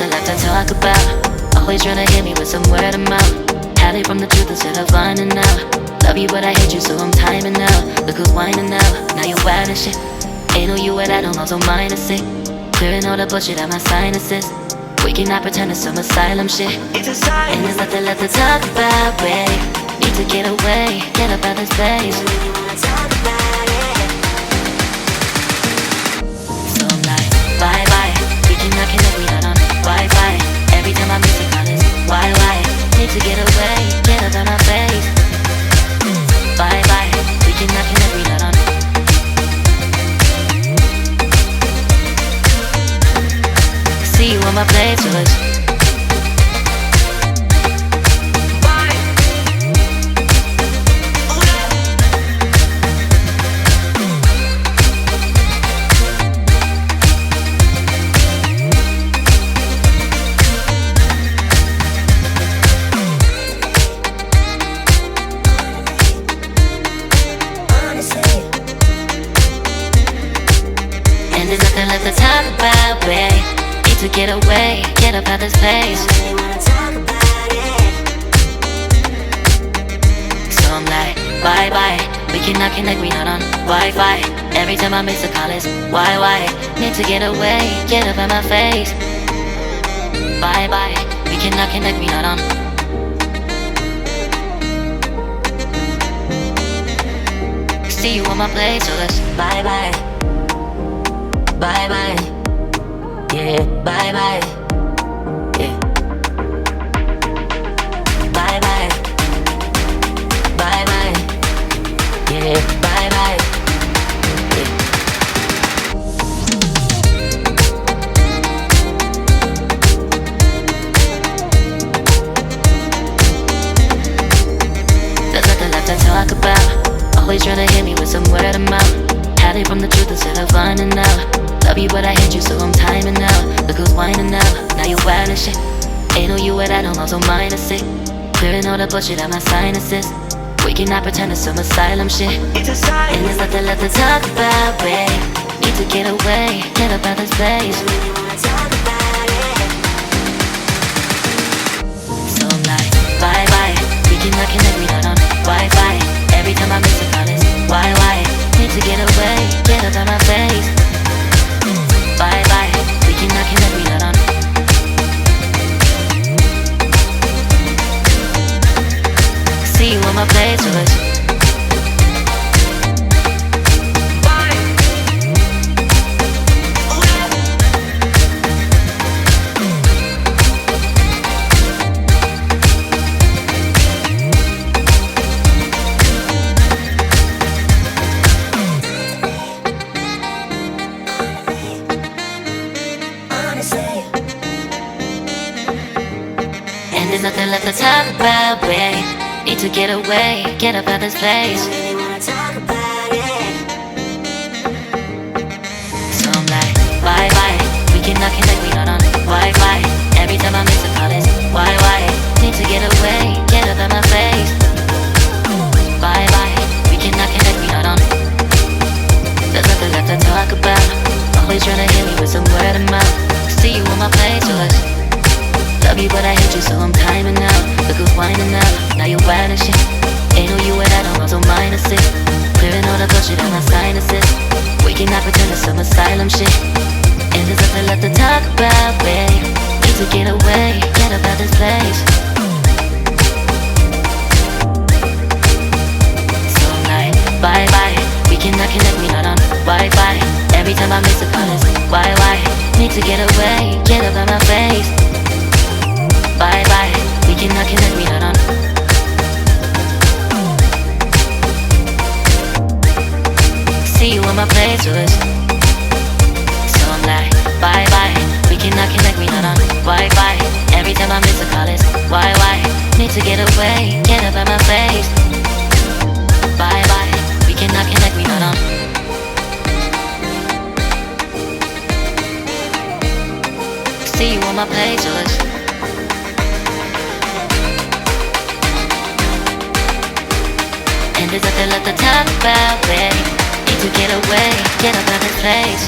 nothing left to talk about. Always trying to hit me with some word of mouth. Hide from the truth instead of finding out. Love you but I hate you so I'm timing out. Look who's whining now, now you wild and shit. Ain't no you and I don't know, so mine is sick. Clearing all the bullshit out my sinuses. We cannot pretend it's some asylum shit. It's asylum. And there's nothing left to talk about, babe. Need to get away, get up out this place. So when you wanna talk about it, so I'm like, bye bye. We cannot connect, we not on Wi-Fi. Every time I miss a call it's why? Need to get away, get up out my face. Bye bye. We cannot connect, we not on. See you on my playlist. And there's nothing left to talk about, babe. Need to get away, get up out this place. So I'm like, bye bye. We cannot connect, we not on Wi-Fi. Every time I miss a call it's why? Need to get away, get up out my face. Bye bye. We cannot connect, we not on. See you on my place, so let's bye bye. Bye bye, yeah, bye bye, yeah. Bye bye, bye bye, yeah, bye bye, yeah. There's nothing left to talk about. Always trying to hit me with some word of mouth. Hiding from the truth instead of finding out. Love you but I hate you so I'm timing out. Look who's whining now, now you wild and shit. Ain't no you and I don't know, so mine is sick. Clearing all the bullshit out my sinuses. We cannot pretend it's some asylum shit. It's asylum. And there's nothing left to talk about, babe. Need to get away, get up out this place. So when you wanna talk about it, so I'm like, bye bye. We cannot connect, we not on Wi-Fi. Every time I miss a call it's why? Need to get away, get up out my face. Bye bye, we cannot connect, we not on. See you on my playlist. And there's nothing left to talk about, babe. Need to get away, get up out this place. I really wanna talk about it. So I'm like, bye bye. We cannot connect, we not on Wi-Fi. Every time I miss a call it's why? Need to get away, get up out my face. Bye bye. We cannot connect, we not on. There's nothing left to talk about. Always trying to hit me with some word of mouth. See you on my playlist. Love you but I hate you so I'm timing out. Look who's whining now, now you wild and shit. Ain't no you and I don't know, so mine is sick. Clearing all the bullshit out my sinuses. We cannot pretend it's some asylum shit. And there's nothing left to talk about, babe. Need to get away, get up out this place. So I'm like, bye bye. We cannot connect, we not on Wi-Fi. Every time I miss a call it's why? Need to get away, get up out my face. Bye bye, we cannot connect, we not on. See you on my playlist. So I'm like, bye bye. We cannot connect, we not on Wi-Fi. Every time I miss a call it's why? Need to get away, get up out my face. Bye bye, we cannot connect, we not on. See you on my playlist. And there's nothing left to talk about, babe. Need to get away, get up out this place.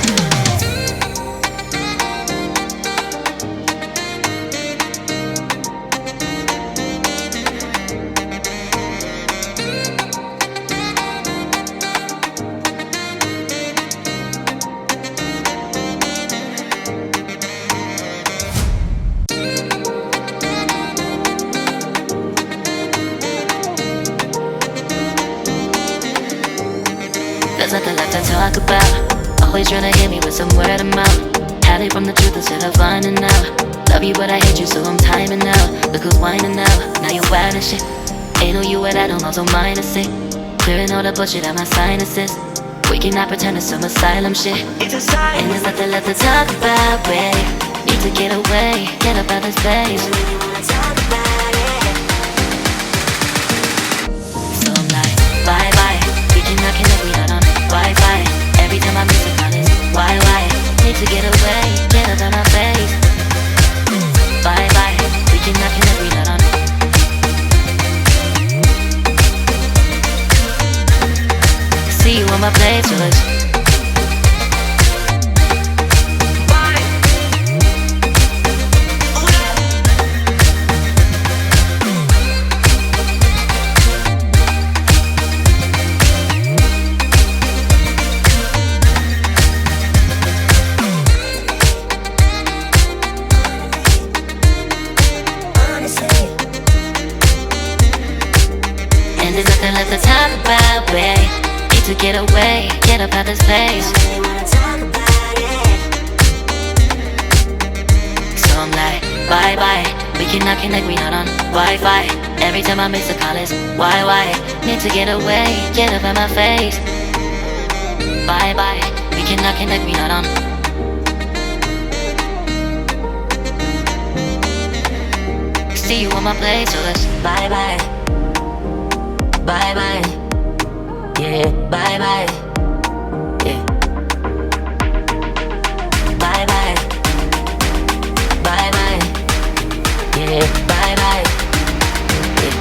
there's nothing left to talk about. Always trying to hit me with some word of mouth. Hiding from the truth instead of finding out. Love you but I hate you so I'm timing out. Look who's whining now, now you're wild and shit. Ain't no you at I don't also mind a sick. Clearing all the bullshit out my sinuses. We cannot pretend it's some asylum shit. And there's nothing left to talk about, babe. Need to get away, get up out of this place. So I'm like, bye bye. We cannot connect, we not on Wi-Fi. Every time I miss a call is why? Need to get away, get up out my face. Bye bye. We cannot connect, we not on. See you on my playlist. And there's nothing left to talk about, babe. Need to get away, get up out this place. So I'm like, bye bye. We cannot connect, we not on Wi-Fi. Every time I miss a call is why? Need to get away, get up out my face. Bye bye. We cannot connect, we not on. See you on my playlist. Bye bye. Bye bye. Yeah, bye bye. Yeah. Bye bye. Bye bye. Yeah, bye bye. Yeah.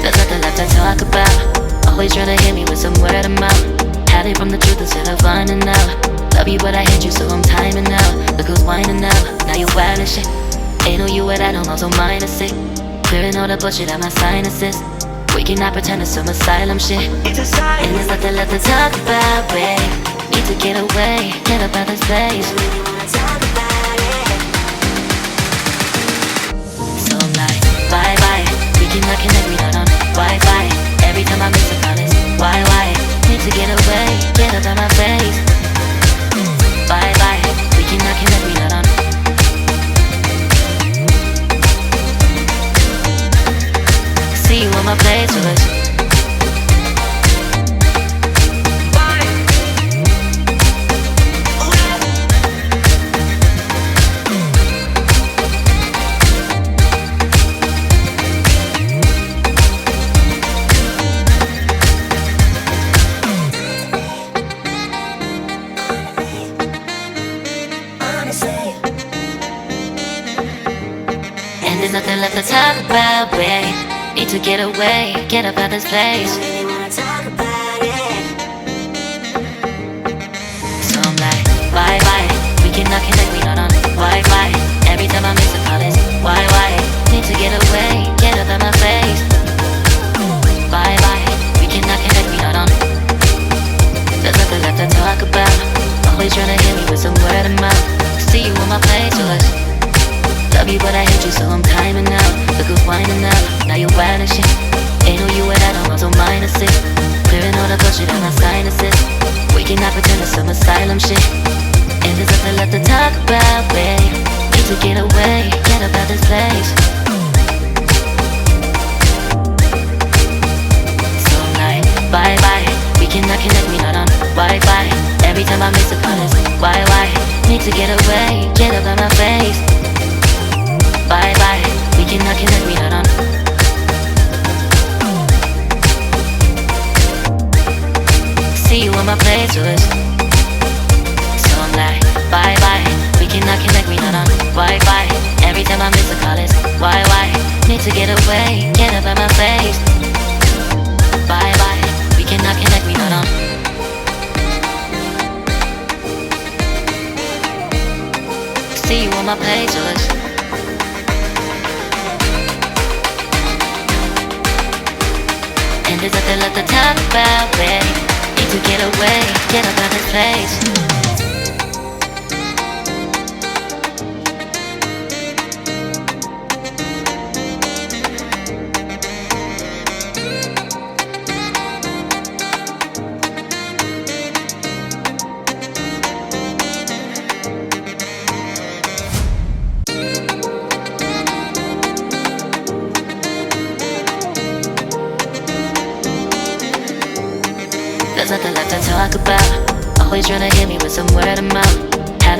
There's nothing left to talk about. Always trying to hit me with some word of mouth. Hiding from the truth instead of finding out. Love you but I hate you so I'm timing out. Look who's whining now, now you're wild and shit. Ain't no you at I don't also mind a sick. Clearing all the bullshit out my sinuses. We cannot pretend it's some asylum shit. And there's nothing left to talk about, babe. Need to get away, get up out this place. So I'm like, bye bye. We cannot connect, we not on Wi-Fi. Every time I miss a call is why? Need to get away, get up out my face. Bye bye, we cannot connect, we not on. See you on my playlist. And there's nothing left to talk about, babe. Need to get away, get up out this place. So I'm like, bye bye. We cannot connect, we not on Wi-Fi. Every time I miss a call is why? Need to get away, get up out my face. Bye bye. We cannot connect, we not on. There's nothing left to talk about. Always trying to hit me with some word of mouth. See you on my playlist. Love you but I hate you so I'm timing out. Look who's whining now, now you're wild and shit. Ain't no you at I don't also mind a sick. Clearing all the bullshit out my sinuses. We cannot pretend it's some asylum shit. And there's nothing left to talk about, babe. Need to get away, get up out this place. So I'm like, bye bye. We cannot connect, we not on Wi-Fi. Every time I miss a call is why? Need to get away, get up out my face. Bye bye, we cannot connect, we not on. See you on my playlist. So I'm like, bye bye, we cannot connect, we not on Wi-Fi. Every time I miss a call is why? Need to get away, get up out my face. Bye bye, we cannot connect, we not on. See you on my playlist. And there's nothing left to talk about, babe. Need to get away, get up out this place. to talk about. Always trying to hit me with some word of mouth.